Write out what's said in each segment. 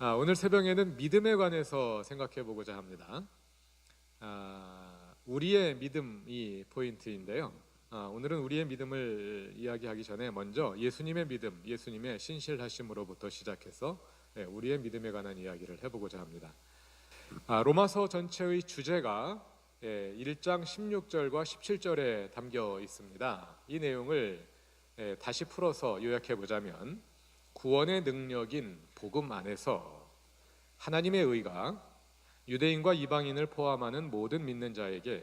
오늘 새벽에는 믿음에 관해서 생각해 보고자 합니다. 우리의 믿음이 포인트인데요. 오늘은 우리의 믿음을 이야기하기 전에 먼저 예수님의 믿음, 예수님의 신실하심으로부터 시작해서 우리의 믿음에 관한 이야기를 해보고자 합니다. 로마서 전체의 주제가 1장 16절과 17절에 담겨 있습니다. 이 내용을 다시 풀어서 요약해 보자면, 구원의 능력인 복음 안에서 하나님의 의가 유대인과 이방인을 포함하는 모든 믿는 자에게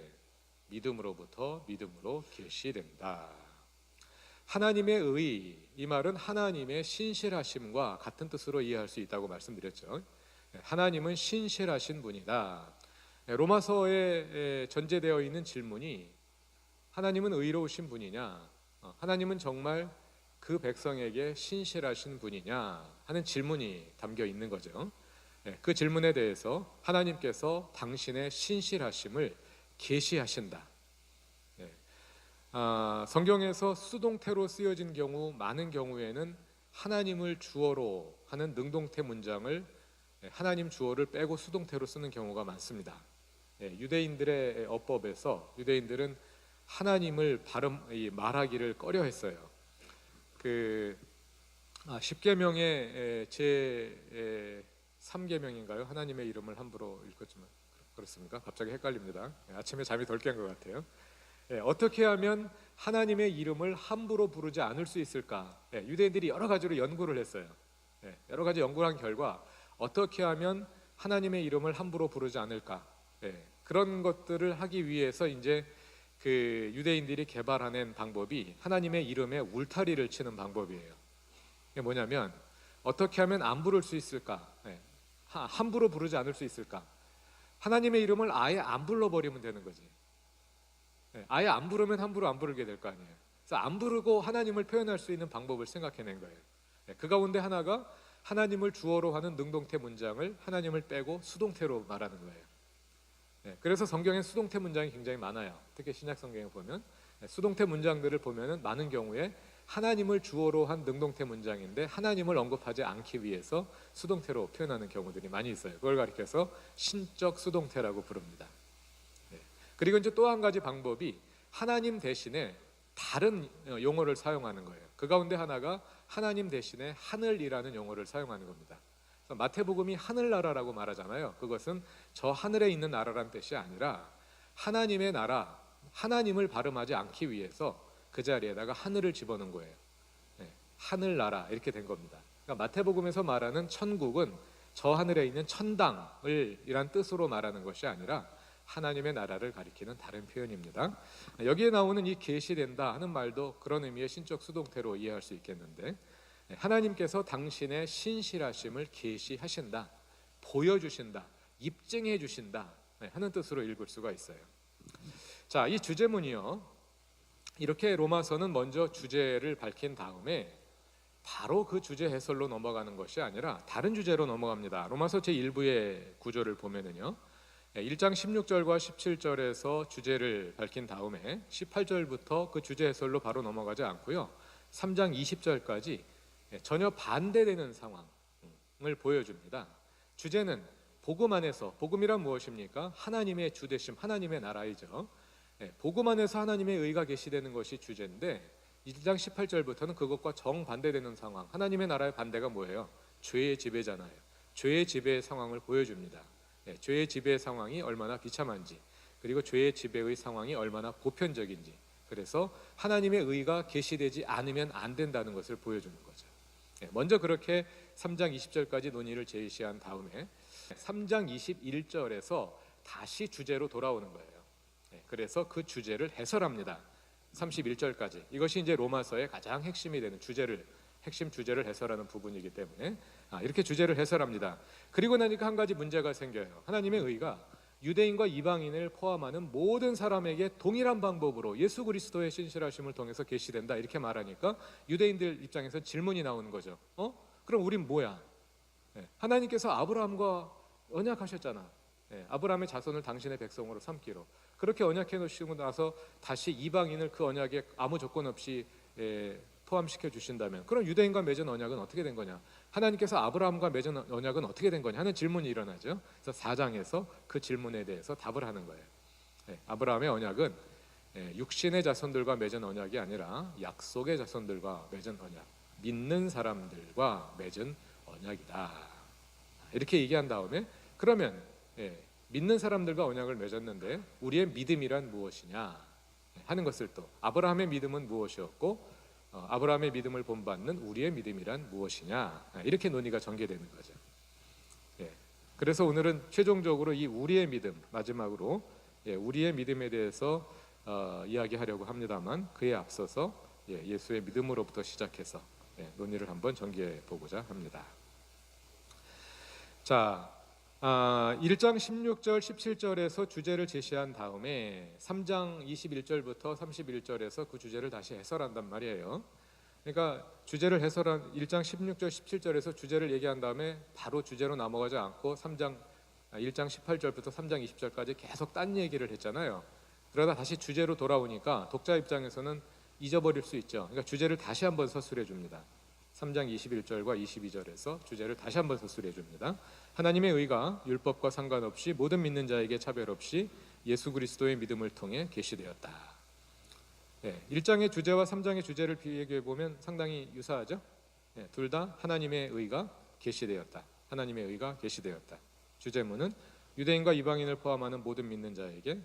믿음으로부터 믿음으로 계시된다. 하나님의 의, 이 말은 하나님의 신실하심과 같은 뜻으로 이해할 수 있다고 말씀드렸죠. 하나님은 신실하신 분이다. 로마서에 전제되어 있는 질문이 하나님은 의로우신 분이냐, 하나님은 정말 그 백성에게 신실하신 분이냐 하는 질문이 담겨 있는 거죠. 그 질문에 대해서 하나님께서 당신의 신실하심을 계시하신다. 성경에서 수동태로 쓰여진 경우, 많은 경우에는 하나님을 주어로 하는 능동태 문장을 하나님 주어를 빼고 수동태로 쓰는 경우가 많습니다. 유대인들의 어법에서 유대인들은 하나님을 말하기를 꺼려했어요. 십계명의 제 3계명인가요? 하나님의 이름을 함부로 읽었지만 그렇습니까? 갑자기 헷갈립니다. 아침에 잠이 덜 깬 것 같아요. 어떻게 하면 하나님의 이름을 함부로 부르지 않을 수 있을까? 유대인들이 여러 가지로 연구를 했어요. 여러 가지 연구를 한 결과 어떻게 하면 하나님의 이름을 함부로 부르지 않을까? 그런 것들을 하기 위해서 이제 그 유대인들이 개발해낸 방법이 하나님의 이름에 울타리를 치는 방법이에요. 이게 뭐냐면, 어떻게 하면 안 부를 수 있을까? 함부로 부르지 않을 수 있을까? 하나님의 이름을 아예 안 불러버리면 되는 거지. 아예 안 부르면 함부로 안 부르게 될 거 아니에요. 그래서 안 부르고 하나님을 표현할 수 있는 방법을 생각해낸 거예요. 그 가운데 하나가 하나님을 주어로 하는 능동태 문장을 하나님을 빼고 수동태로 말하는 거예요. 그래서 성경에 수동태 문장이 굉장히 많아요. 특히 신약 성경에 보면 수동태 문장들을 보면은 많은 경우에 하나님을 주어로 한 능동태 문장인데 하나님을 언급하지 않기 위해서 수동태로 표현하는 경우들이 많이 있어요. 그걸 가리켜서 신적 수동태라고 부릅니다. 그리고 이제 또 한 가지 방법이 하나님 대신에 다른 용어를 사용하는 거예요. 그 가운데 하나가 하나님 대신에 하늘이라는 용어를 사용하는 겁니다. 마태복음이 하늘나라라고 말하잖아요. 그것은 저 하늘에 있는 나라라는 뜻이 아니라 하나님의 나라, 하나님을 발음하지 않기 위해서 그 자리에다가 하늘을 집어넣은 거예요. 하늘나라 이렇게 된 겁니다. 그러니까 마태복음에서 말하는 천국은 저 하늘에 있는 천당을 이란 뜻으로 말하는 것이 아니라 하나님의 나라를 가리키는 다른 표현입니다. 여기에 나오는 이 계시된다 하는 말도 그런 의미의 신적 수동태로 이해할 수 있겠는데, 하나님께서 당신의 신실하심을 계시하신다, 보여주신다, 입증해 주신다 하는 뜻으로 읽을 수가 있어요. 자, 이 주제문이요, 이렇게 로마서는 먼저 주제를 밝힌 다음에 바로 그 주제 해설로 넘어가는 것이 아니라 다른 주제로 넘어갑니다. 로마서 제1부의 구조를 보면은요, 1장 16절과 17절에서 주제를 밝힌 다음에 18절부터 그 주제 해설로 바로 넘어가지 않고요, 3장 20절까지 전혀 반대되는 상황을 보여줍니다. 주제는 복음 안에서, 복음이란 무엇입니까? 하나님의 주되심, 하나님의 나라이죠. 복음 안에서 하나님의 의가 계시되는 것이 주제인데 1장 18절부터는 그것과 정반대되는 상황, 하나님의 나라의 반대가 뭐예요? 죄의 지배잖아요. 죄의 지배의 상황을 보여줍니다. 죄의 지배의 상황이 얼마나 비참한지, 그리고 죄의 지배의 상황이 얼마나 보편적인지, 그래서 하나님의 의가 계시되지 않으면 안 된다는 것을 보여주는 거죠. 먼저 그렇게 3장 20절까지 논의를 제시한 다음에 3장 21절에서 다시 주제로 돌아오는 거예요. 그래서 그 주제를 해설합니다. 31절까지. 이것이 이제 로마서의 가장 핵심이 되는 핵심 주제를 해설하는 부분이기 때문에 이렇게 주제를 해설합니다. 그리고 나니까 한 가지 문제가 생겨요. 하나님의 의가 유대인과 이방인을 포함하는 모든 사람에게 동일한 방법으로 예수 그리스도의 신실하심을 통해서 계시된다 이렇게 말하니까 유대인들 입장에서 질문이 나오는 거죠. 그럼 우린 뭐야? 하나님께서 아브라함과 언약하셨잖아. 아브라함의 자손을 당신의 백성으로 삼기로. 그렇게 언약해 놓으시고 나서 다시 이방인을 그 언약에 아무 조건 없이 포함시켜 주신다면 그럼 유대인과 맺은 언약은 어떻게 된 거냐? 하나님께서 아브라함과 맺은 언약은 어떻게 된 거냐 하는 질문이 일어나죠. 그래서 4장에서 그 질문에 대해서 답을 하는 거예요. 아브라함의 언약은 육신의 자손들과 맺은 언약이 아니라 약속의 자손들과 맺은 언약, 믿는 사람들과 맺은 언약이다. 이렇게 얘기한 다음에 그러면 믿는 사람들과 언약을 맺었는데 우리의 믿음이란 무엇이냐 하는 것을 또 아브라함의 믿음은 무엇이었고 아브라함의 믿음을 본받는 우리의 믿음이란 무엇이냐 이렇게 논의가 전개되는 거죠. 그래서 오늘은 최종적으로 이 우리의 믿음 마지막으로 우리의 믿음에 대해서 이야기하려고 합니다만 그에 앞서서 예수의 믿음으로부터 시작해서 논의를 한번 전개해 보고자 합니다. 자, 1장 16절 17절에서 주제를 제시한 다음에 3장 21절부터 31절에서 그 주제를 다시 해설한단 말이에요. 그러니까 주제를 해설한 1장 16절 17절에서 주제를 얘기한 다음에 바로 주제로 넘어가지 않고 1장 18절부터 3장 20절까지 계속 딴 얘기를 했잖아요. 그러다 다시 주제로 돌아오니까 독자 입장에서는 잊어버릴 수 있죠. 그러니까 주제를 다시 한번 서술해 줍니다. 3장 21절과 22절에서 주제를 다시 한번 서술해 줍니다. 하나님의 의가 율법과 상관없이 모든 믿는 자에게 차별 없이 예수 그리스도의 믿음을 통해 계시되었다. 1장의 주제와 3장의 주제를 비교해 보면 상당히 유사하죠. 둘 다 하나님의 의가 계시되었다. 하나님의 의가 계시되었다. 주제문은 유대인과 이방인을 포함하는 모든 믿는 자에게,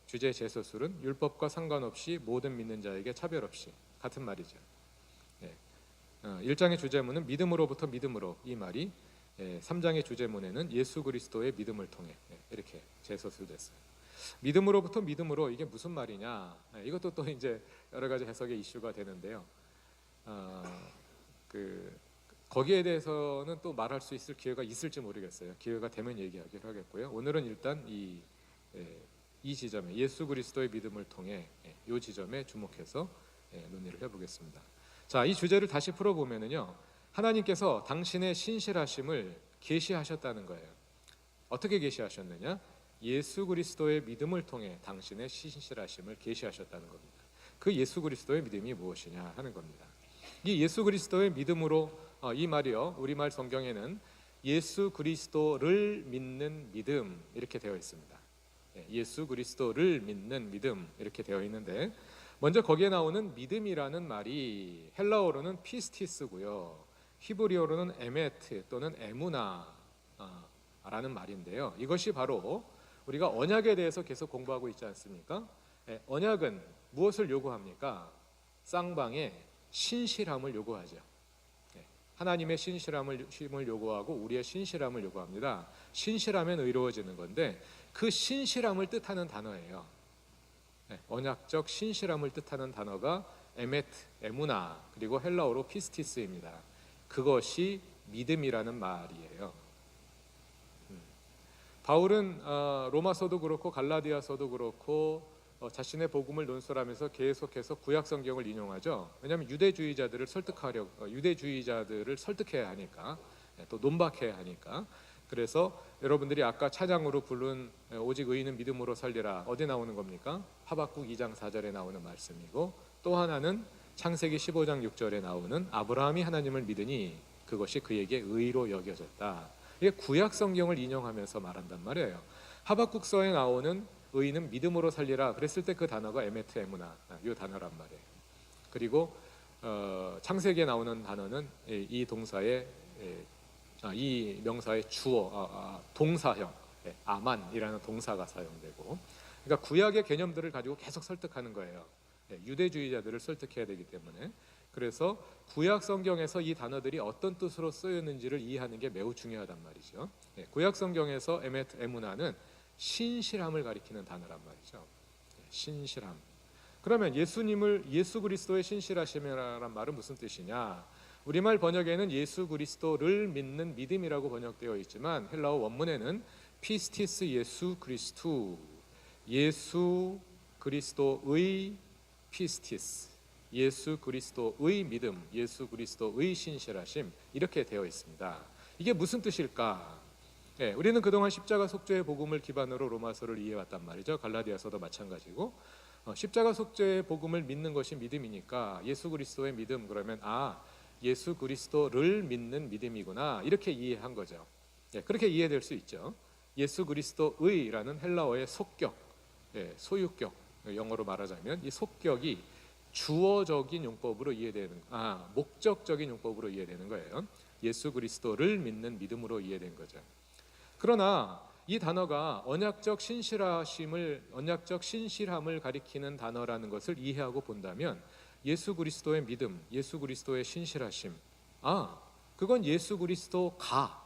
주제 재서술은 율법과 상관없이 모든 믿는 자에게 차별 없이, 같은 말이죠. 1장의 주제문은 믿음으로부터 믿음으로, 이 말이 3장의 주제문에는 예수 그리스도의 믿음을 통해 이렇게 재서술됐어요. 믿음으로부터 믿음으로, 이게 무슨 말이냐? 이것도 또 이제 여러 가지 해석의 이슈가 되는데요. 거기에 대해서는 또 말할 수 있을 기회가 있을지 모르겠어요. 기회가 되면 얘기하기로 하겠고요. 오늘은 일단 이 지점에 예수 그리스도의 믿음을 통해 이 지점에 주목해서 논의를 해보겠습니다. 자, 이 주제를 다시 풀어보면은요, 하나님께서 당신의 신실하심을 계시하셨다는 거예요. 어떻게 계시하셨느냐? 예수 그리스도의 믿음을 통해 당신의 신실하심을 계시하셨다는 겁니다. 그 예수 그리스도의 믿음이 무엇이냐 하는 겁니다. 이 예수 그리스도의 믿음으로, 이 말이요, 우리말 성경에는 예수 그리스도를 믿는 믿음 이렇게 되어 있습니다. 예수 그리스도를 믿는 믿음 이렇게 되어 있는데, 먼저 거기에 나오는 믿음이라는 말이 헬라어로는 피스티스고요, 히브리어로는 에메트 또는 에무나라는 말인데요. 이것이 바로 우리가 언약에 대해서 계속 공부하고 있지 않습니까? 언약은 무엇을 요구합니까? 쌍방의 신실함을 요구하죠. 하나님의 신실함을 요구하고 우리의 신실함을 요구합니다. 신실하면 의로워지는 건데 그 신실함을 뜻하는 단어예요. 언약적 신실함을 뜻하는 단어가 에메트, 에무나, 그리고 헬라어로 피스티스입니다. 그것이 믿음이라는 말이에요. 바울은 로마서도 그렇고 갈라디아서도 그렇고 자신의 복음을 논술하면서 계속해서 구약 성경을 인용하죠. 왜냐하면 유대주의자들을 설득해야 하니까, 또 논박해야 하니까. 그래서 여러분들이 아까 찬양으로 부른 오직 의인은 믿음으로 살리라, 어디 나오는 겁니까? 하박국 2장 4절에 나오는 말씀이고, 또 하나는 창세기 15장 6절에 나오는 아브라함이 하나님을 믿으니 그것이 그에게 의로 여겨졌다. 이게 구약 성경을 인용하면서 말한단 말이에요. 하박국서에 나오는 의인은 믿음으로 살리라 그랬을 때 그 단어가 에메트 에무나, 이 단어란 말이에요. 그리고 창세기에 나오는 단어는 이 동사의 이 명사의 주어, 동사형 아만이라는 동사가 사용되고, 그러니까 구약의 개념들을 가지고 계속 설득하는 거예요. 유대주의자들을 설득해야 되기 때문에. 그래서 구약 성경에서 이 단어들이 어떤 뜻으로 쓰였는지를 이해하는 게 매우 중요하단 말이죠. 구약 성경에서 에메트 에무나는 신실함을 가리키는 단어란 말이죠. 신실함. 그러면 예수 그리스도의 신실하심이라는 말은 무슨 뜻이냐? 우리말 번역에는 예수 그리스도를 믿는 믿음이라고 번역되어 있지만 헬라어 원문에는 피스티스 예수 그리스도, 예수 그리스도의 피스티스, 예수 그리스도의 믿음, 예수 그리스도의 신실하심, 이렇게 되어 있습니다. 이게 무슨 뜻일까? 우리는 그동안 십자가 속죄의 복음을 기반으로 로마서를 이해해왔단 말이죠. 갈라디아서도 마찬가지고, 십자가 속죄의 복음을 믿는 것이 믿음이니까 예수 그리스도의 믿음 그러면 예수 그리스도를 믿는 믿음이구나 이렇게 이해한 거죠. 그렇게 이해될 수 있죠. 예수 그리스도의라는 헬라어의 속격, 소유격, 영어로 말하자면 이 속격이 주어적인 용법으로 이해되는, 목적적인 용법으로 이해되는 거예요. 예수 그리스도를 믿는 믿음으로 이해된 거죠. 그러나 이 단어가 언약적 신실함을 가리키는 단어라는 것을 이해하고 본다면 예수 그리스도의 믿음, 예수 그리스도의 신실하심, 그건 예수 그리스도가,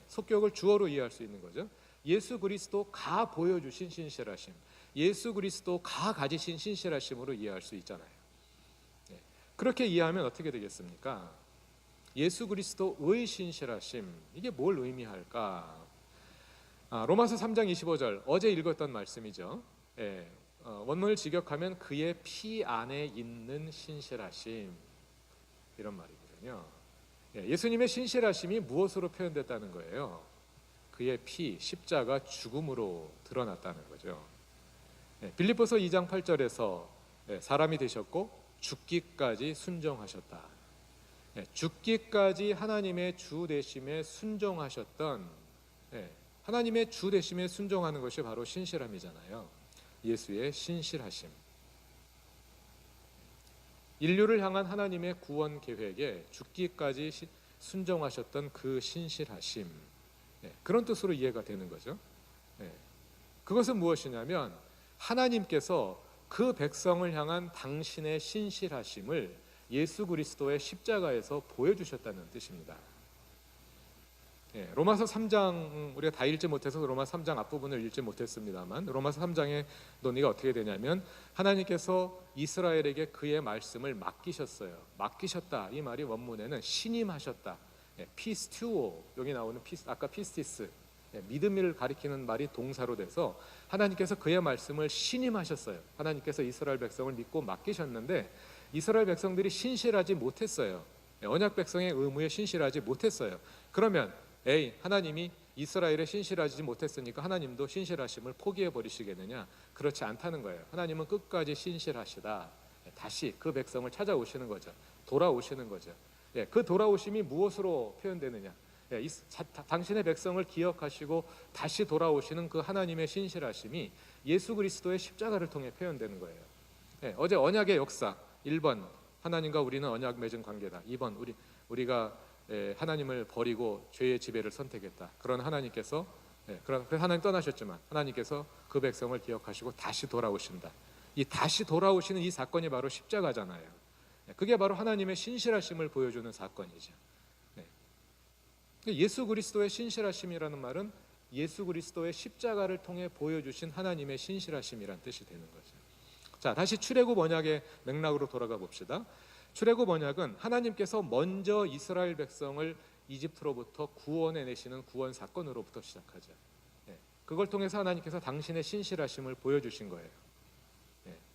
속격을 주어로 이해할 수 있는 거죠. 예수 그리스도가 보여주신 신실하심, 예수 그리스도가 가지신 신실하심으로 이해할 수 있잖아요. 그렇게 이해하면 어떻게 되겠습니까? 예수 그리스도의 신실하심, 이게 뭘 의미할까? 로마서 3장 25절, 어제 읽었던 말씀이죠. 원문을 직역하면 그의 피 안에 있는 신실하심, 이런 말이거든요. 예수님의 신실하심이 무엇으로 표현됐다는 거예요? 그의 피, 십자가 죽음으로 드러났다는 거죠. 빌립보서 2장 8절에서 사람이 되셨고 죽기까지 순종하셨다. 죽기까지 하나님의 주 되심에 순종하셨던, 하나님의 주 되심에 순종하는 것이 바로 신실함이잖아요. 예수의 신실하심. 인류를 향한 하나님의 구원 계획에 죽기까지 순종하셨던 그 신실하심, 그런 뜻으로 이해가 되는 거죠. 그것은 무엇이냐면 하나님께서 그 백성을 향한 당신의 신실하심을 예수 그리스도의 십자가에서 보여주셨다는 뜻입니다. 로마서 3장, 우리가 다 읽지 못해서 로마서 3장 앞부분을 읽지 못했습니다만 로마서 3장의 논의가 어떻게 되냐면 하나님께서 이스라엘에게 그의 말씀을 맡기셨어요. 맡기셨다, 이 말이 원문에는 신임하셨다, 피스튜오, 여기 나오는 아까 피스티스, 믿음을 가리키는 말이 동사로 돼서 하나님께서 그의 말씀을 신임하셨어요. 하나님께서 이스라엘 백성을 믿고 맡기셨는데 이스라엘 백성들이 신실하지 못했어요. 언약 백성의 의무에 신실하지 못했어요. 그러면 하나님이 이스라엘에 신실하지 못했으니까 하나님도 신실하심을 포기해 버리시겠느냐? 그렇지 않다는 거예요. 하나님은 끝까지 신실하시다. 다시 그 백성을 찾아오시는 거죠. 돌아오시는 거죠. 그 돌아오심이 무엇으로 표현되느냐? 당신의 백성을 기억하시고 다시 돌아오시는 그 하나님의 신실하심이 예수 그리스도의 십자가를 통해 표현되는 거예요. 어제 언약의 역사 1번, 하나님과 우리는 언약 맺은 관계다. 2번, 우리가 하나님을 버리고 죄의 지배를 선택했다. 그런 하나님께서, 그래서 하나님 떠나셨지만 하나님께서 그 백성을 기억하시고 다시 돌아오신다. 이 다시 돌아오시는 이 사건이 바로 십자가잖아요. 그게 바로 하나님의 신실하심을 보여주는 사건이죠. 예수 그리스도의 신실하심이라는 말은 예수 그리스도의 십자가를 통해 보여주신 하나님의 신실하심이란 뜻이 되는 거죠. 자, 다시 출애굽 언약의 맥락으로 돌아가 봅시다. 출애굽 언약은 하나님께서 먼저 이스라엘 백성을 이집트로부터 구원해 내시는 구원 사건으로부터 시작하죠. 그걸 통해서 하나님께서 당신의 신실하심을 보여주신 거예요.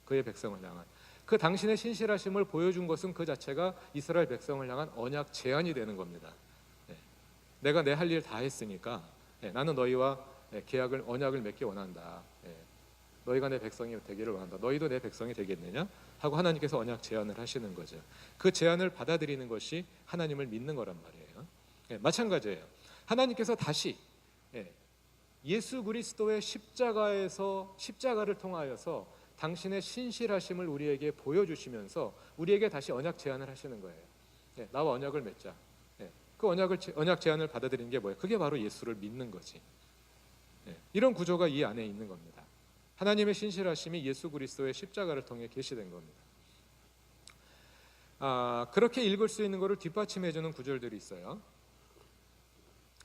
그의 백성을 향한. 그 당신의 신실하심을 보여준 것은 그 자체가 이스라엘 백성을 향한 언약 제안이 되는 겁니다. 내가 내 할 일 다 했으니까 나는 너희와 계약을, 언약을 맺기 원한다. 너희가 내 백성이 되기를 원한다. 너희도 내 백성이 되겠느냐? 하고 하나님께서 언약 제안을 하시는 거죠. 그 제안을 받아들이는 것이 하나님을 믿는 거란 말이에요. 마찬가지예요. 하나님께서 다시 예수 그리스도의 십자가를 통하여서 당신의 신실하심을 우리에게 보여주시면서 우리에게 다시 언약 제안을 하시는 거예요. 나와 언약을 맺자. 그 언약 제안을 받아들이는 게 뭐예요? 그게 바로 예수를 믿는 거지. 이런 구조가 이 안에 있는 겁니다. 하나님의 신실하심이 예수 그리스도의 십자가를 통해 계시된 겁니다. 그렇게 읽을 수 있는 것을 뒷받침해 주는 구절들이 있어요.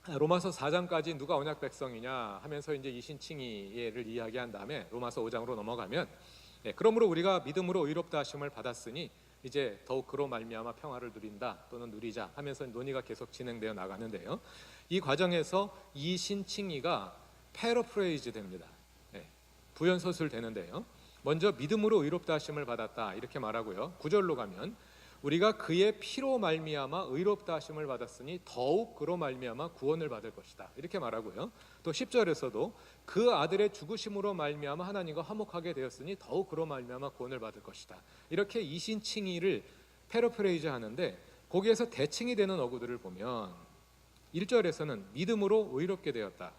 로마서 4장까지 누가 언약 백성이냐 하면서 이제 이신칭의를 이야기한 다음에 로마서 5장으로 넘어가면 그러므로 우리가 믿음으로 의롭다 하심을 받았으니 이제 더욱 그로 말미암아 평화를 누린다 또는 누리자 하면서 논의가 계속 진행되어 나가는데요. 이 과정에서 이신칭의가 패러프레이즈 됩니다. 부연서술 되는데요. 먼저 믿음으로 의롭다 하심을 받았다 이렇게 말하고요. 9절로 가면 우리가 그의 피로 말미암아 의롭다 하심을 받았으니 더욱 그로 말미암아 구원을 받을 것이다. 이렇게 말하고요. 또 10절에서도 그 아들의 죽으심으로 말미암아 하나님과 화목하게 되었으니 더욱 그로 말미암아 구원을 받을 것이다. 이렇게 이신칭의를 패러프레이즈 하는데 거기에서 대칭이 되는 어구들을 보면 1절에서는 믿음으로 의롭게 되었다.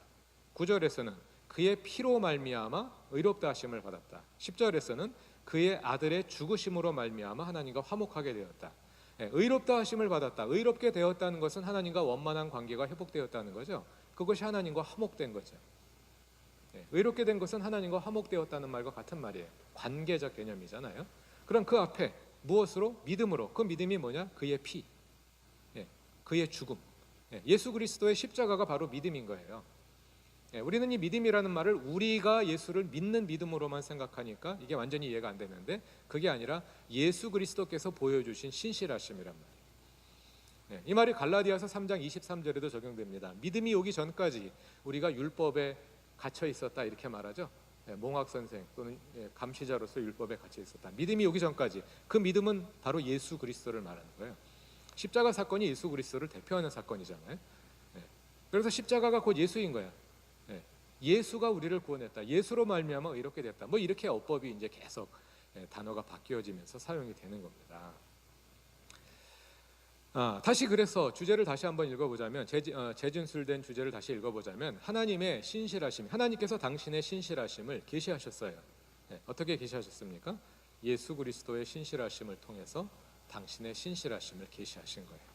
9절에서는 그의 피로 말미암아 의롭다 하심을 받았다. 10절에서는 그의 아들의 죽으심으로 말미암아 하나님과 화목하게 되었다. 의롭다 하심을 받았다. 의롭게 되었다는 것은 하나님과 원만한 관계가 회복되었다는 거죠. 그것이 하나님과 화목된 거죠. 의롭게 된 것은 하나님과 화목되었다는 말과 같은 말이에요. 관계적 개념이잖아요. 그럼 그 앞에 무엇으로? 믿음으로. 그 믿음이 뭐냐? 그의 피, 그의 죽음. 예수 그리스도의 십자가가 바로 믿음인 거예요. 우리는 이 믿음이라는 말을 우리가 예수를 믿는 믿음으로만 생각하니까 이게 완전히 이해가 안 되는데, 그게 아니라 예수 그리스도께서 보여주신 신실하심이란 말이에요. 이 말이 갈라디아서 3장 23절에도 적용됩니다. 믿음이 오기 전까지 우리가 율법에 갇혀 있었다 이렇게 말하죠. 몽학 선생 또는 감시자로서 율법에 갇혀 있었다. 믿음이 오기 전까지. 그 믿음은 바로 예수 그리스도를 말하는 거예요. 십자가 사건이 예수 그리스도를 대표하는 사건이잖아요. 그래서 십자가가 곧 예수인 거야. 예수가 우리를 구원했다. 예수로 말미암아 의롭게 됐다. 뭐 이렇게 어법이 이제 계속 단어가 바뀌어지면서 사용이 되는 겁니다. 다시 그래서 주제를 다시 한번 읽어보자면 재진술된 주제를 다시 읽어보자면 하나님의 신실하심, 하나님께서 당신의 신실하심을 계시하셨어요. 어떻게 계시하셨습니까? 예수 그리스도의 신실하심을 통해서 당신의 신실하심을 계시하신 거예요.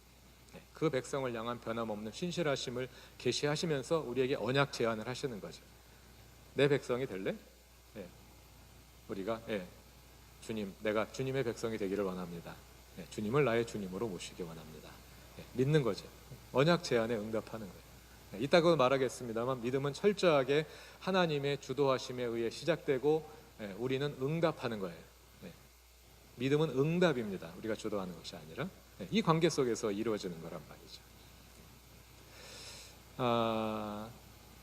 그 백성을 향한 변함없는 신실하심을 계시하시면서 우리에게 언약 제안을 하시는 거죠. 내 백성이 될래? 우리가 주님, 내가 주님의 백성이 되기를 원합니다. 주님을 나의 주님으로 모시기 원합니다. 믿는 거죠. 언약 제안에 응답하는 거예요. 이따가 말하겠습니다만 믿음은 철저하게 하나님의 주도하심에 의해 시작되고 우리는 응답하는 거예요. 믿음은 응답입니다. 우리가 주도하는 것이 아니라 이 관계 속에서 이루어지는 거란 말이죠.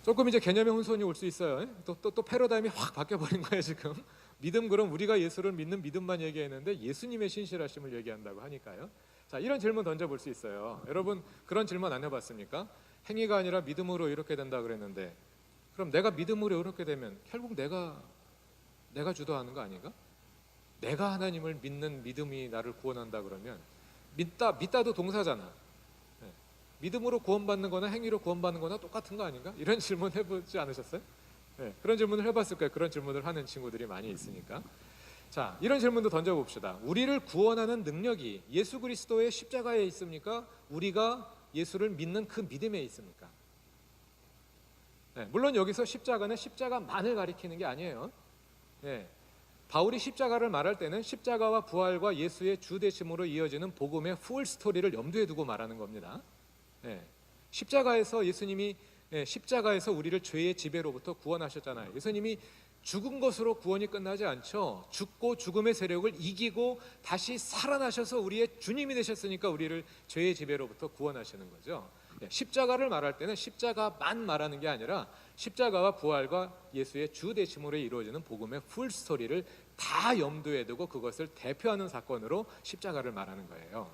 조금 이제 개념의 혼선이 올 수 있어요. 또 패러다임이 확 바뀌어버린 거예요 지금. 믿음, 그럼 우리가 예수를 믿는 믿음만 얘기했는데 예수님의 신실하심을 얘기한다고 하니까요. 자, 이런 질문 던져볼 수 있어요. 여러분 그런 질문 안 해봤습니까? 행위가 아니라 믿음으로 이렇게 된다 그랬는데, 그럼 내가 믿음으로 이렇게 되면 결국 내가 주도하는 거 아닌가? 내가 하나님을 믿는 믿음이 나를 구원한다 그러면 믿다도 동사잖아. 믿음으로 구원받는 거나 행위로 구원받는 거나 똑같은 거 아닌가? 이런 질문 해보지 않으셨어요? 그런 질문을 해봤을 거예요. 그런 질문을 하는 친구들이 많이 있으니까. 자, 이런 질문도 던져봅시다. 우리를 구원하는 능력이 예수 그리스도의 십자가에 있습니까? 우리가 예수를 믿는 그 믿음에 있습니까? 물론 여기서 십자가는 십자가만을 가리키는 게 아니에요. 바울이 십자가를 말할 때는 십자가와 부활과 예수의 주 되심으로 이어지는 복음의 풀 스토리를 염두에 두고 말하는 겁니다. 십자가에서 예수님이 십자가에서 우리를 죄의 지배로부터 구원하셨잖아요. 예수님이 죽은 것으로 구원이 끝나지 않죠. 죽고 죽음의 세력을 이기고 다시 살아나셔서 우리의 주님이 되셨으니까 우리를 죄의 지배로부터 구원하시는 거죠. 십자가를 말할 때는 십자가만 말하는 게 아니라 십자가와 부활과 예수의 주 되심으로 이루어지는 복음의 풀 스토리를 다 염두에 두고 그것을 대표하는 사건으로 십자가를 말하는 거예요.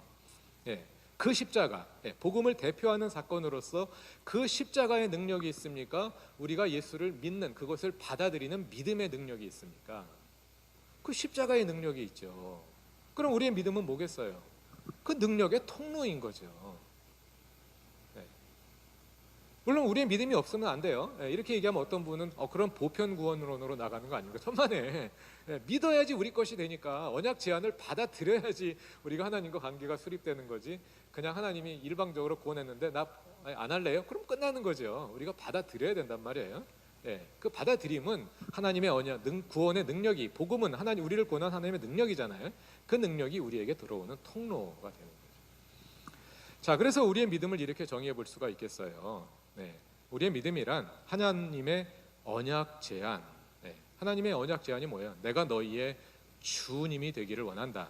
그 십자가, 복음을 대표하는 사건으로서 그 십자가의 능력이 있습니까? 우리가 예수를 믿는, 그것을 받아들이는 믿음의 능력이 있습니까? 그 십자가의 능력이 있죠. 그럼 우리의 믿음은 뭐겠어요? 그 능력의 통로인 거죠. 물론 우리의 믿음이 없으면 안 돼요. 이렇게 얘기하면 어떤 분은 그런 보편구원론으로 나가는 거 아닙니까? 천만에 믿어야지 우리 것이 되니까, 언약 제안을 받아들여야지 우리가 하나님과 관계가 수립되는 거지. 그냥 하나님이 일방적으로 구원했는데 나 안 할래요? 그럼 끝나는 거죠. 우리가 받아들여야 된단 말이에요. 그 받아들임은 하나님의 언약, 구원의 능력이, 복음은 하나님, 우리를 구원한 하나님의 능력이잖아요. 그 능력이 우리에게 들어오는 통로가 되는 거죠. 자, 그래서 우리의 믿음을 이렇게 정의해 볼 수가 있겠어요. 우리의 믿음이란 하나님의 언약 제안. 하나님의 언약 제안이 뭐예요? 내가 너희의 주님이 되기를 원한다.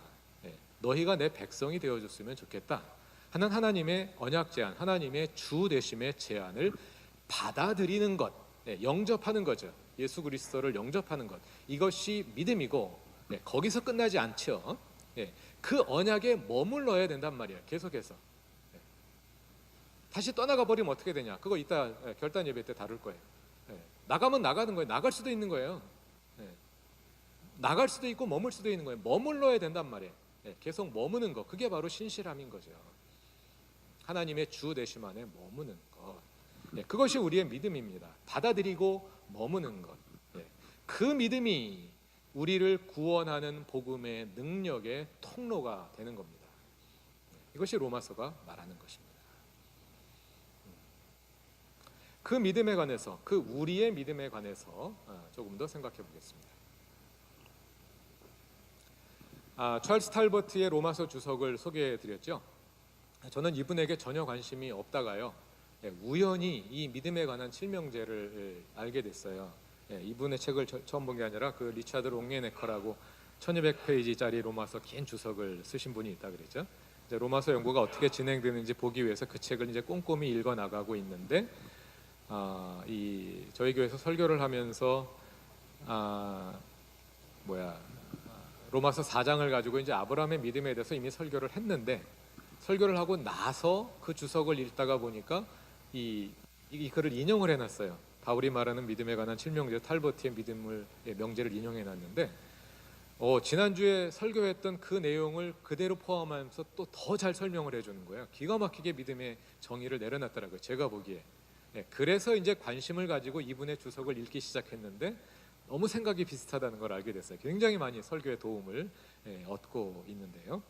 너희가 내 백성이 되어줬으면 좋겠다 하는 하나님의 언약 제안, 하나님의 주 되심의 제안을 받아들이는 것, 영접하는 거죠. 예수 그리스도를 영접하는 것, 이것이 믿음이고, 거기서 끝나지 않죠. 그 언약에 머물러야 된단 말이에요. 계속해서. 다시 떠나가 버리면 어떻게 되냐? 그거 이따 결단 예배 때 다룰 거예요. 나가면 나가는 거예요. 나갈 수도 있는 거예요. 나갈 수도 있고 머물 수도 있는 거예요. 머물러야 된단 말이에요. 계속 머무는 거, 그게 바로 신실함인 거죠. 하나님의 주 되심 안에 머무는 것, 그것이 우리의 믿음입니다. 받아들이고 머무는 것, 그 믿음이 우리를 구원하는 복음의 능력의 통로가 되는 겁니다. 이것이 로마서가 말하는 것입니다. 그 믿음에 관해서, 그 우리의 믿음에 관해서 조금 더 생각해 보겠습니다. 찰스 탈버트의 로마서 주석을 소개해 드렸죠. 저는 이분에게 전혀 관심이 없다가요, 우연히 이 믿음에 관한 칠명제를 알게 됐어요. 이분의 책을 처음 본 게 아니라 그 리차드 롱게네커라고 1200페이지짜리 로마서 긴 주석을 쓰신 분이 있다 그랬죠. 이제 로마서 연구가 어떻게 진행되는지 보기 위해서 그 책을 이제 꼼꼼히 읽어 나가고 있는데, 저희 교회에서 설교를 하면서 로마서 4장을 가지고 이제 아브라함의 믿음에 대해서 이미 설교를 했는데, 설교를 하고 나서 그 주석을 읽다가 보니까 이 글을 인용을 해놨어요. 바울이 말하는 믿음에 관한 칠명제, 탈버트의 믿음을 명제를 인용해놨는데, 지난주에 설교했던 그 내용을 그대로 포함하면서 또 더 잘 설명을 해주는 거예요. 기가 막히게 믿음의 정의를 내려놨더라고요, 제가 보기에. 그래서 이제 관심을 가지고 이분의 주석을 읽기 시작했는데, 너무 생각이 비슷하다는 걸 알게 됐어요. 굉장히 많이 설교에 도움을 얻고 있는데요.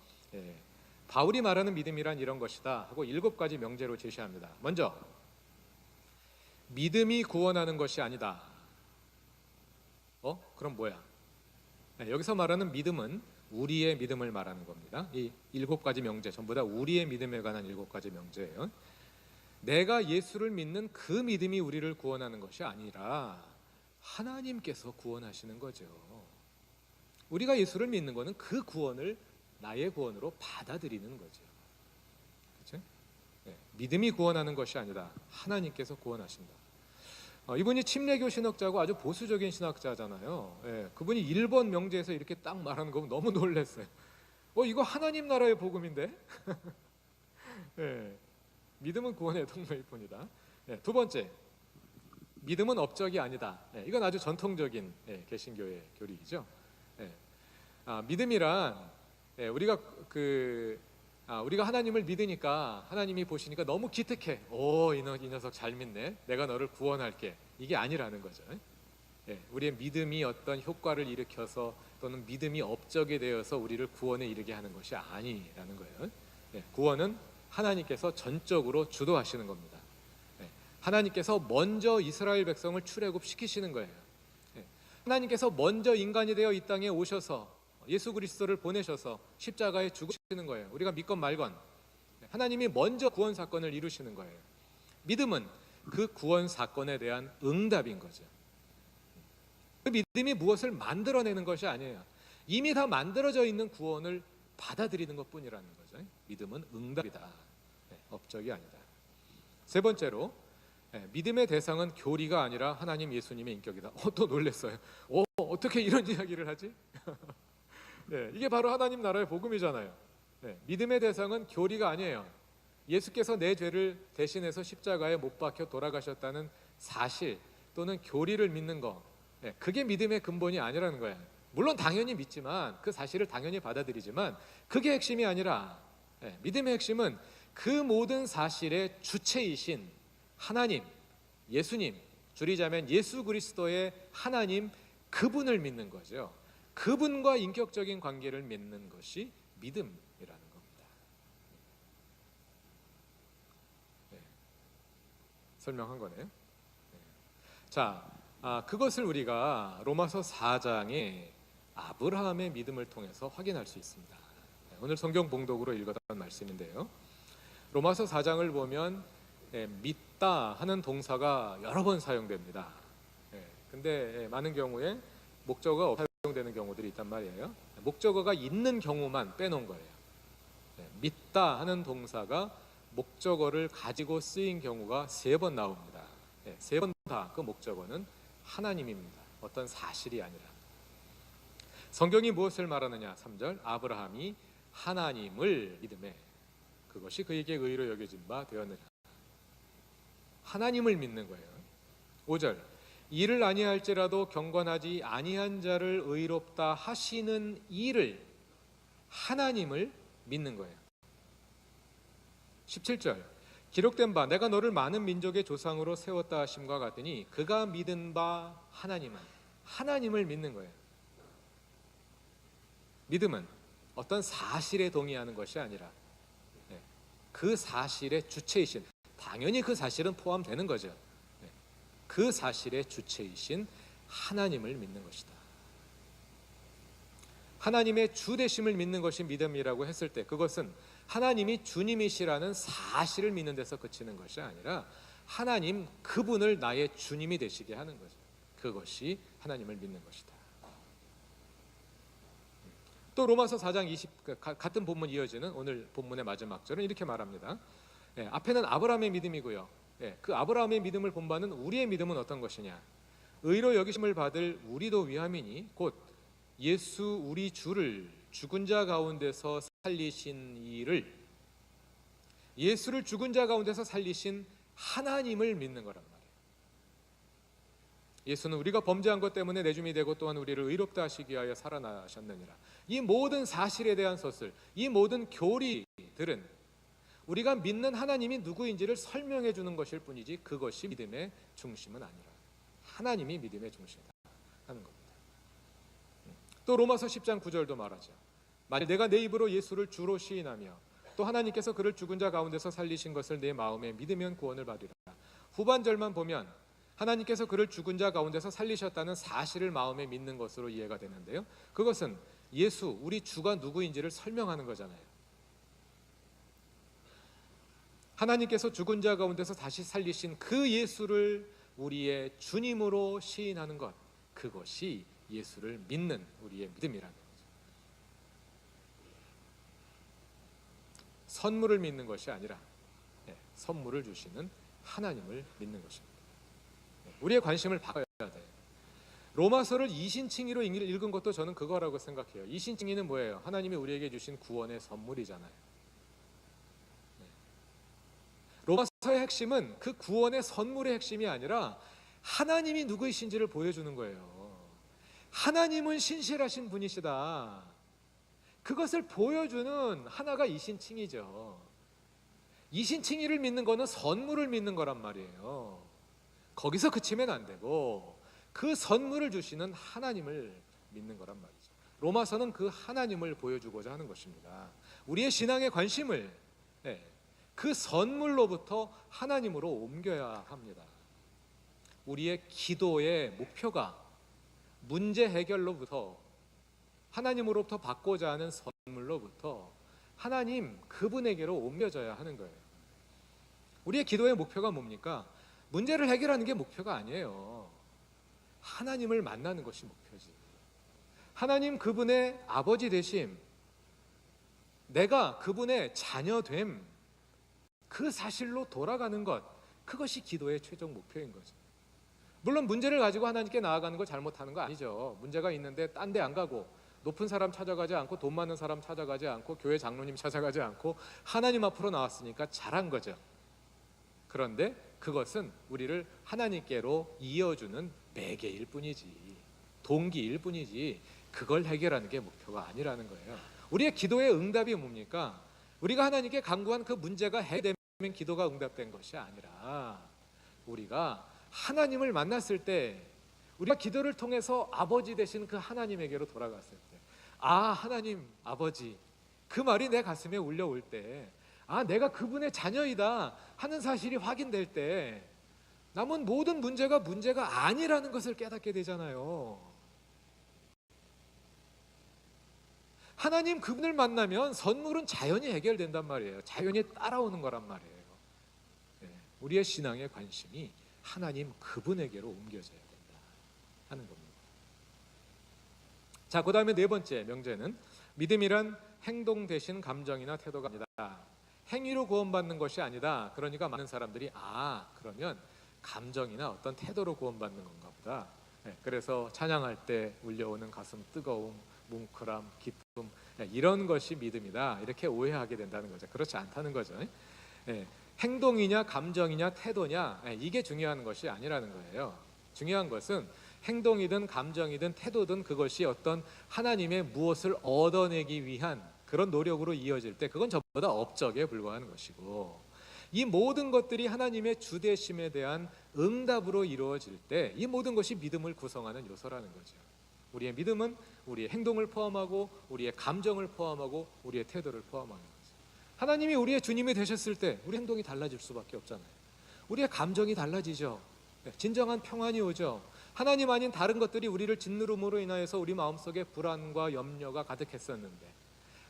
바울이 말하는 믿음이란 이런 것이다 하고 7가지 명제로 제시합니다. 먼저, 믿음이 구원하는 것이 아니다. 그럼 뭐야? 여기서 말하는 믿음은 우리의 믿음을 말하는 겁니다. 이 7가지 명제 전부 다 우리의 믿음에 관한 7가지 명제예요. 내가 예수를 믿는 그 믿음이 우리를 구원하는 것이 아니라 하나님께서 구원하시는 거죠. 우리가 예수를 믿는 것은 그 구원을 나의 구원으로 받아들이는 거죠. 그렇죠? 믿음이 구원하는 것이 아니라 하나님께서 구원하신다. 이분이 침례교 신학자고 아주 보수적인 신학자잖아요. 그분이 1번 명제에서 이렇게 딱 말하는 거 너무 놀랐어요. 이거 하나님 나라의 복음인데? 믿음은 구원의 통로일 뿐이다. 두 번째, 믿음은 업적이 아니다. 이건 아주 전통적인 개신교의 교리이죠. 믿음이란 우리가 하나님을 믿으니까, 하나님이 보시니까 너무 기특해. 이 녀석 잘 믿네, 내가 너를 구원할게, 이게 아니라는 거죠. 우리의 믿음이 어떤 효과를 일으켜서 또는 믿음이 업적이 되어서 우리를 구원에 이르게 하는 것이 아니라는 거예요. 구원은 하나님께서 전적으로 주도하시는 겁니다. 하나님께서 먼저 이스라엘 백성을 출애굽시키시는 거예요. 하나님께서 먼저 인간이 되어 이 땅에 오셔서 예수 그리스도를 보내셔서 십자가에 죽으시는 거예요. 우리가 믿건 말건 하나님이 먼저 구원 사건을 이루시는 거예요. 믿음은 그 구원 사건에 대한 응답인 거죠. 그 믿음이 무엇을 만들어내는 것이 아니에요. 이미 다 만들어져 있는 구원을 받아들이는 것뿐이라는 거죠. 믿음은 응답이다, 업적이 아니다. 세 번째로, 믿음의 대상은 교리가 아니라 하나님 예수님의 인격이다. 또 놀랐어요. 어떻게 이런 이야기를 하지? 이게 바로 하나님 나라의 복음이잖아요. 믿음의 대상은 교리가 아니에요. 예수께서 내 죄를 대신해서 십자가에 못 박혀 돌아가셨다는 사실 또는 교리를 믿는 거, 그게 믿음의 근본이 아니라는 거예요. 물론 당연히 믿지만, 그 사실을 당연히 받아들이지만 그게 핵심이 아니라, 믿음의 핵심은 그 모든 사실의 주체이신 하나님, 예수님, 줄이자면 예수 그리스도의 하나님, 그분을 믿는 거죠. 그분과 인격적인 관계를 맺는 것이 믿음이라는 겁니다. 설명한 거네요. 자, 그것을 우리가 로마서 4장에 아브라함의 믿음을 통해서 확인할 수 있습니다. 오늘 성경 봉독으로 읽었던 말씀인데요, 로마서 4장을 보면 믿다 하는 동사가 여러 번 사용됩니다. 근데 많은 경우에 목적어가 사용되는 경우들이 있단 말이에요. 목적어가 있는 경우만 빼놓은 거예요. 믿다 하는 동사가 목적어를 가지고 쓰인 경우가 3번 나옵니다. 3번 다 그 목적어는 하나님입니다. 어떤 사실이 아니라. 성경이 무엇을 말하느냐? 3절, 아브라함이 하나님을 믿음에 그것이 그에게 의로 여겨진 바 되었느냐. 하나님을 믿는 거예요. 5절, 이를 아니할지라도 경건하지 아니한 자를 의롭다 하시는 이를, 하나님을 믿는 거예요. 17절, 기록된 바 내가 너를 많은 민족의 조상으로 세웠다 하심과 같으니 그가 믿은 바 하나님은, 하나님을 믿는 거예요. 믿음은 어떤 사실에 동의하는 것이 아니라 그 사실의 주체이신, 당연히 그 사실은 포함되는 거죠. 그 사실의 주체이신 하나님을 믿는 것이다. 하나님의 주되심을 믿는 것이 믿음이라고 했을 때 그것은 하나님이 주님이시라는 사실을 믿는 데서 그치는 것이 아니라 하나님 그분을 나의 주님이 되시게 하는 거죠. 그것이 하나님을 믿는 것이다. 또 로마서 4장 20 같은 본문 이어지는 오늘 본문의 마지막 절은 이렇게 말합니다. 앞에는 아브라함의 믿음이고요. 그 아브라함의 믿음을 본받는 우리의 믿음은 어떤 것이냐? 의로 여기심을 받을 우리도 위함이니 곧 예수 우리 주를 죽은 자 가운데서 살리신 이를, 예수를 죽은 자 가운데서 살리신 하나님을 믿는 거란 말이에요. 예수는 우리가 범죄한 것 때문에 내줌이 되고 또한 우리를 의롭다 하시기 위하여 살아나셨느니라. 이 모든 사실에 대한 서술, 이 모든 교리들은 우리가 믿는 하나님이 누구인지를 설명해 주는 것일 뿐이지 그것이 믿음의 중심은 아니라 하나님이 믿음의 중심이다 하는 겁니다. 또 로마서 10장 9절도 말하죠. 만일 내가 내 입으로 예수를 주로 시인하며 또 하나님께서 그를 죽은 자 가운데서 살리신 것을 내 마음에 믿으면 구원을 받으리라. 후반절만 보면 하나님께서 그를 죽은 자 가운데서 살리셨다는 사실을 마음에 믿는 것으로 이해가 되는데요, 그것은 예수, 우리 주가 누구인지를 설명하는 거잖아요. 하나님께서 죽은 자 가운데서 다시 살리신 그 예수를 우리의 주님으로 시인하는 것, 그것이 예수를 믿는 우리의 믿음이라는 거죠. 선물을 믿는 것이 아니라 선물을 주시는 하나님을 믿는 것입니다. 우리의 관심을 바꿔야 돼요. 로마서를 이신칭의로 읽은 것도 저는 그거라고 생각해요. 이신칭의는 뭐예요? 하나님이 우리에게 주신 구원의 선물이잖아요. 로마서의 핵심은 그 구원의 선물의 핵심이 아니라 하나님이 누구이신지를 보여주는 거예요. 하나님은 신실하신 분이시다. 그것을 보여주는 하나가 이신칭의죠. 이신칭의를 믿는 거는 선물을 믿는 거란 말이에요. 거기서 그치면 안 되고 그 선물을 주시는 하나님을 믿는 거란 말이죠. 로마서는 그 하나님을 보여주고자 하는 것입니다. 우리의 신앙의 관심을 그 선물로부터 하나님으로 옮겨야 합니다. 우리의 기도의 목표가 문제 해결로부터 하나님으로부터 받고자 하는 선물로부터 하나님 그분에게로 옮겨져야 하는 거예요. 우리의 기도의 목표가 뭡니까? 문제를 해결하는 게 목표가 아니에요. 하나님을 만나는 것이 목표지. 하나님 그분의 아버지 되심, 내가 그분의 자녀됨, 그 사실로 돌아가는 것, 그것이 기도의 최종 목표인 거죠. 물론 문제를 가지고 하나님께 나아가는 걸 잘못하는 거 아니죠. 문제가 있는데 딴 데 안 가고 높은 사람 찾아가지 않고 돈 많은 사람 찾아가지 않고 교회 장로님 찾아가지 않고 하나님 앞으로 나왔으니까 잘한 거죠. 그런데 그것은 우리를 하나님께로 이어주는 매개일 뿐이지, 동기일 뿐이지 그걸 해결하는 게 목표가 아니라는 거예요. 우리의 기도의 응답이 뭡니까? 우리가 하나님께 간구한 그 문제가 해결되면 기도가 응답된 것이 아니라 우리가 하나님을 만났을 때, 우리가 기도를 통해서 아버지 되신 그 하나님에게로 돌아갔을 때, 아 하나님 아버지, 그 말이 내 가슴에 울려올 때, 아 내가 그분의 자녀이다 하는 사실이 확인될 때 남은 모든 문제가 문제가 아니라는 것을 깨닫게 되잖아요. 하나님 그분을 만나면 선물은 자연히 해결된단 말이에요. 자연히 따라오는 거란 말이에요. 우리의 신앙의 관심이 하나님 그분에게로 옮겨져야 된다 하는 겁니다. 자, 그 다음에 네 번째 명제는 믿음이란 행동 대신 감정이나 태도가 아니다. 행위로 구원받는 것이 아니다. 그러니까 많은 사람들이 그러면 감정이나 어떤 태도로 구원받는 건가 보다. 그래서 찬양할 때 울려오는 가슴 뜨거움, 뭉클함, 기쁨, 이런 것이 믿음이다, 이렇게 오해하게 된다는 거죠. 그렇지 않다는 거죠. 예, 행동이냐 감정이냐 태도냐, 이게 중요한 것이 아니라는 거예요. 중요한 것은 행동이든 감정이든 태도든 그것이 어떤 하나님의 무엇을 얻어내기 위한 그런 노력으로 이어질 때 그건 전부 다 업적에 불과한 것이고, 이 모든 것들이 하나님의 주되심에 대한 응답으로 이루어질 때 이 모든 것이 믿음을 구성하는 요소라는 거죠. 우리의 믿음은 우리의 행동을 포함하고 우리의 감정을 포함하고 우리의 태도를 포함하는 거죠. 하나님이 우리의 주님이 되셨을 때 우리 행동이 달라질 수밖에 없잖아요. 우리의 감정이 달라지죠. 진정한 평안이 오죠. 하나님 아닌 다른 것들이 우리를 짓누름으로 인하여서 우리 마음속에 불안과 염려가 가득했었는데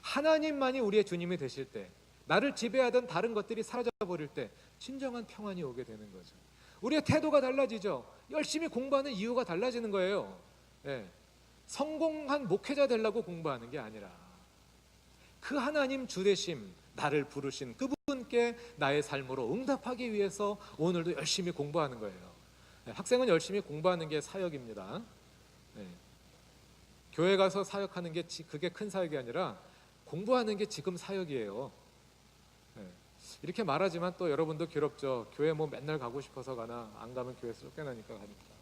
하나님만이 우리의 주님이 되실 때, 나를 지배하던 다른 것들이 사라져버릴 때 진정한 평안이 오게 되는 거죠. 우리의 태도가 달라지죠. 열심히 공부하는 이유가 달라지는 거예요. 성공한 목회자 되려고 공부하는 게 아니라 그 하나님 주되심, 나를 부르신 그분께 나의 삶으로 응답하기 위해서 오늘도 열심히 공부하는 거예요. 학생은 열심히 공부하는 게 사역입니다. 교회 가서 사역하는 게 그게 큰 사역이 아니라 공부하는 게 지금 사역이에요. 이렇게 말하지만 또 여러분도 괴롭죠. 교회 뭐 맨날 가고 싶어서 가나, 안 가면 교회에서 쫓겨나니까 가니까.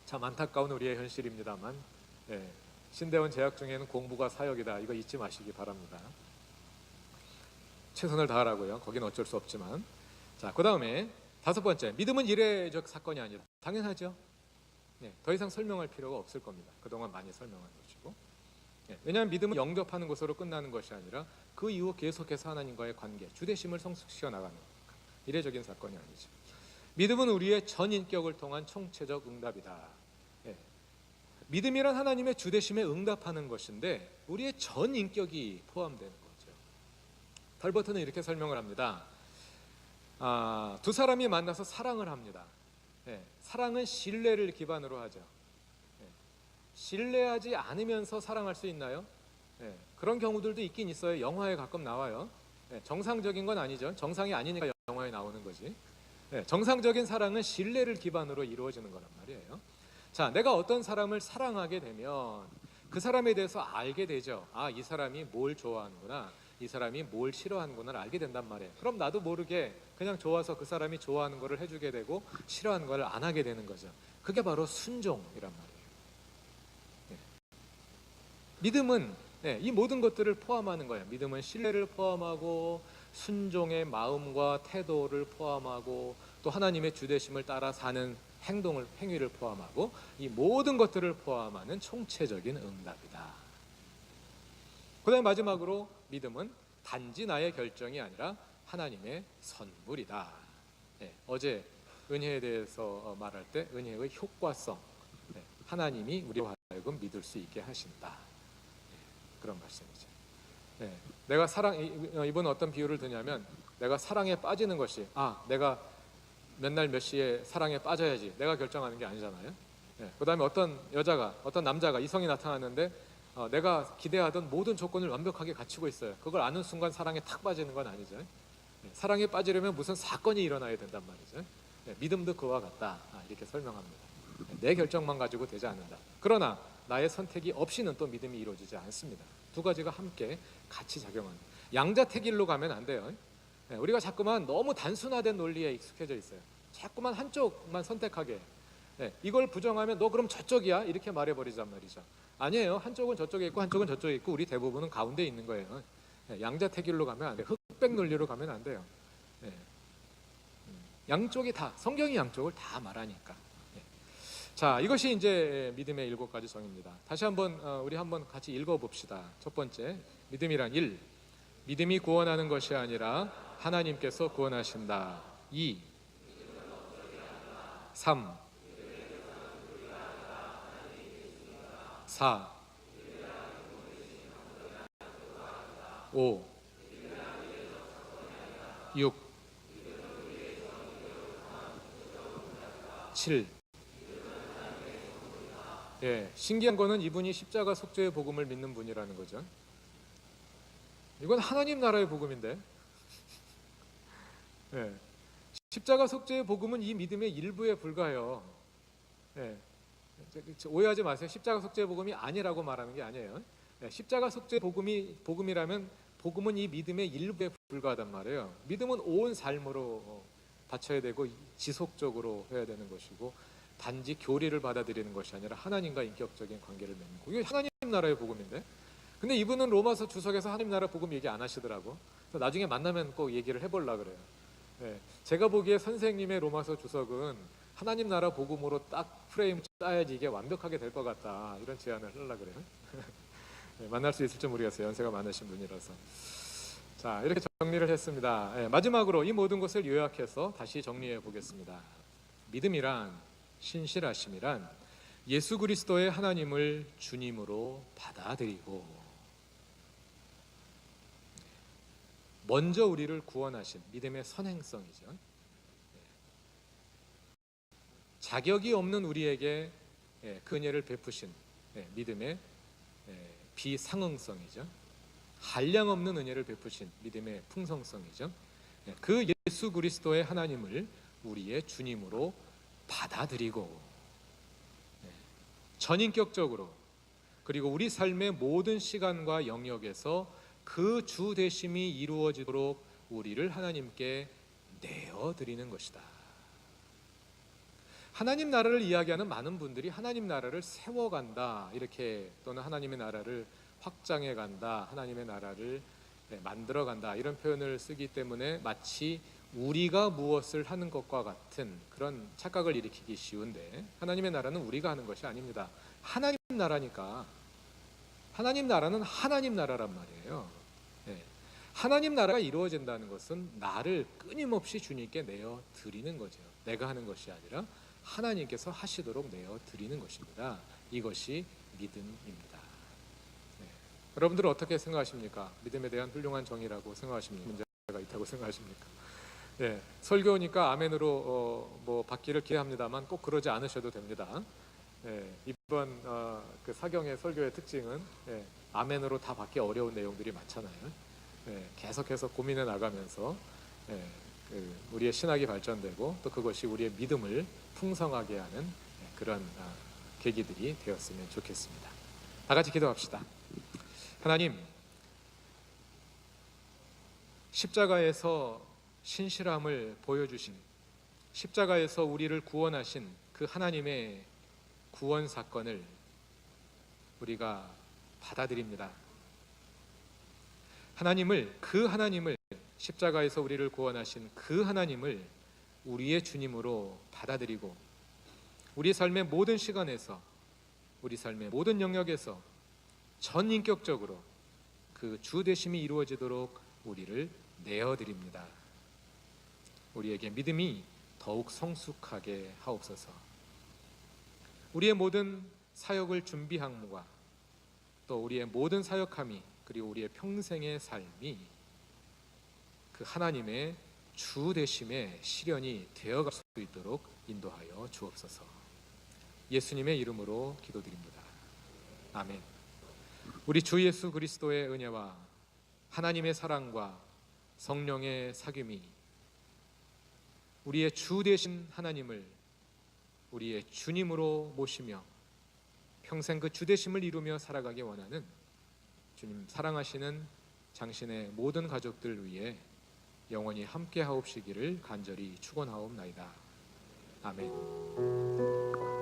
참 안타까운 우리의 현실입니다만, 신대원 재학 중에는 공부가 사역이다, 이거 잊지 마시기 바랍니다. 최선을 다하라고요. 거긴 어쩔 수 없지만. 자, 그 다음에 5번째, 믿음은 이례적 사건이 아니다. 당연하죠. 더 이상 설명할 필요가 없을 겁니다. 그동안 많이 설명한 것이고. 왜냐하면 믿음은 영접하는 것으로 끝나는 것이 아니라 그 이후 계속해서 하나님과의 관계, 주되심을 성숙시켜 나가는 거니까 이례적인 사건이 아니죠. 믿음은 우리의 전 인격을 통한 총체적 응답이다. 믿음이란 하나님의 주되심에 응답하는 것인데 우리의 전 인격이 포함되는 거죠. 덜버튼은 이렇게 설명을 합니다. 두 사람이 만나서 사랑을 합니다. 사랑은 신뢰를 기반으로 하죠. 신뢰하지 않으면서 사랑할 수 있나요? 그런 경우들도 있긴 있어요. 영화에 가끔 나와요. 정상적인 건 아니죠. 정상이 아니니까 영화에 나오는 거지. 정상적인 사랑은 신뢰를 기반으로 이루어지는 거란 말이에요. 자, 내가 어떤 사람을 사랑하게 되면 그 사람에 대해서 알게 되죠. 이 사람이 뭘 좋아하는구나, 이 사람이 뭘 싫어하는구나를 알게 된단 말이에요. 그럼 나도 모르게 그냥 좋아서 그 사람이 좋아하는 거를 해주게 되고 싫어하는 거를 안 하게 되는 거죠. 그게 바로 순종이란 말이에요. 믿음은 이 모든 것들을 포함하는 거예요. 믿음은 신뢰를 포함하고 순종의 마음과 태도를 포함하고 또 하나님의 주되심을 따라 사는 행위를 포함하고 이 모든 것들을 포함하는 총체적인 응답이다. 그 다음에 마지막으로 믿음은 단지 나의 결정이 아니라 하나님의 선물이다. 어제 은혜에 대해서 말할 때 은혜의 효과성, 하나님이 우리와 하여금 믿을 수 있게 하신다, 그런 말씀이죠. 내가 이번에 어떤 비유를 드냐면, 내가 사랑에 빠지는 것이 내가 맨날 몇 시에 사랑에 빠져야지 내가 결정하는 게 아니잖아요. 그 다음에 어떤 남자가 이성이 나타났는데 내가 기대하던 모든 조건을 완벽하게 갖추고 있어요. 그걸 아는 순간 사랑에 탁 빠지는 건 아니죠. 사랑에 빠지려면 무슨 사건이 일어나야 된단 말이죠. 믿음도 그와 같다, 이렇게 설명합니다. 내 결정만 가지고 되지 않는다. 그러나 나의 선택이 없이는 또 믿음이 이루어지지 않습니다. 두 가지가 함께 같이 작용하는, 양자택일로 가면 안 돼요. 우리가 자꾸만 너무 단순화된 논리에 익숙해져 있어요. 자꾸만 한쪽만 선택하게, 이걸 부정하면 너 그럼 저쪽이야, 이렇게 말해버리란 말이죠. 아니에요. 한쪽은 저쪽에 있고 한쪽은 저쪽에 있고 우리 대부분은 가운데 있는 거예요. 양자택일로 가면 안 돼요. 흑백 논리로 가면 안 돼요. 양쪽이 다, 성경이 양쪽을 다 말하니까. 자, 이것이 이제 믿음의 7가지 정의입니다. 다시 한번 우리 한번 같이 읽어봅시다. 첫 번째, 믿음이란 1. 믿음이 구원하는 것이 아니라 하나님께서 구원하신다. 2. 3. 4. 5. 6. 7. 신기한 거는 이분이 십자가 속죄의 복음을 믿는 분이라는 거죠. 이건 하나님 나라의 복음인데, 십자가 속죄의 복음은 이 믿음의 일부에 불과해요. 오해하지 마세요. 십자가 속죄 복음이 아니라고 말하는 게 아니에요. 십자가 속죄 복음이라면 복음은 이 믿음의 일부에 불과하단 말이에요. 믿음은 온 삶으로 바쳐야 되고 지속적으로 해야 되는 것이고 단지 교리를 받아들이는 것이 아니라 하나님과 인격적인 관계를 맺는 거. 이게 하나님 나라의 복음인데. 근데 이분은 로마서 주석에서 하나님 나라 복음 얘기 안 하시더라고. 그래서 나중에 만나면 꼭 얘기를 해보려고 그래요. 제가 보기에 선생님의 로마서 주석은 하나님 나라 복음으로 딱 프레임 짜야지 이게 완벽하게 될 것 같다, 이런 제안을 하려고 그래요. 만날 수 있을지 모르겠어요. 연세가 많으신 분이라서. 자, 이렇게 정리를 했습니다. 마지막으로 이 모든 것을 요약해서 다시 정리해 보겠습니다. 믿음이란, 신실하심이란 예수 그리스도의 하나님을 주님으로 받아들이고 먼저 우리를 구원하신 믿음의 선행성이죠. 자격이 없는 우리에게 그 은혜를 베푸신 믿음의 비상응성이죠. 한량 없는 은혜를 베푸신 믿음의 풍성성이죠. 그 예수 그리스도의 하나님을 우리의 주님으로 받아들이고 전인격적으로 그리고 우리 삶의 모든 시간과 영역에서 그 주 되심이 이루어지도록 우리를 하나님께 내어드리는 것이다. 하나님 나라를 이야기하는 많은 분들이 하나님 나라를 세워간다, 이렇게, 또는 하나님의 나라를 확장해 간다, 하나님의 나라를 만들어 간다, 이런 표현을 쓰기 때문에 마치 우리가 무엇을 하는 것과 같은 그런 착각을 일으키기 쉬운데, 하나님의 나라는 우리가 하는 것이 아닙니다. 하나님 나라니까. 하나님 나라는 하나님 나라란 말이에요. 하나님 나라가 이루어진다는 것은 나를 끊임없이 주님께 내어 드리는 거죠. 내가 하는 것이 아니라 하나님께서 하시도록 내어 드리는 것입니다. 이것이 믿음입니다. 여러분들은 어떻게 생각하십니까? 믿음에 대한 훌륭한 정의라고 생각하십니까? 문제가 있다고 생각하십니까? 설교니까 아멘으로 뭐 받기를 기대합니다만 꼭 그러지 않으셔도 됩니다. 이번 그 사경의 설교의 특징은 아멘으로 다 받기 어려운 내용들이 많잖아요. 계속해서 고민해 나가면서 우리의 신학이 발전되고 또 그것이 우리의 믿음을 풍성하게 하는 그런 계기들이 되었으면 좋겠습니다. 다 같이 기도합시다. 하나님, 십자가에서 신실함을 보여주신, 십자가에서 우리를 구원하신 그 하나님의 구원 사건을 우리가 받아들입니다. 그 하나님을, 십자가에서 우리를 구원하신 그 하나님을 우리의 주님으로 받아들이고 우리 삶의 모든 시간에서, 우리 삶의 모든 영역에서 전인격적으로 그 주 되심이 이루어지도록 우리를 내어드립니다. 우리에게 믿음이 더욱 성숙하게 하옵소서. 우리의 모든 사역을 준비함과 또 우리의 모든 사역함이, 그리고 우리의 평생의 삶이 그 하나님의 주 되심의 실현이 되어갈 수 있도록 인도하여 주옵소서. 예수님의 이름으로 기도드립니다. 아멘. 우리 주 예수 그리스도의 은혜와 하나님의 사랑과 성령의 사귐이 우리의 주 되신 하나님을 우리의 주님으로 모시며 평생 그 주 되심을 이루며 살아가기 원하는 주님 사랑하시는 당신의 모든 가족들 위해 영원히 함께 하옵시기를 간절히 축원하옵나이다. 아멘.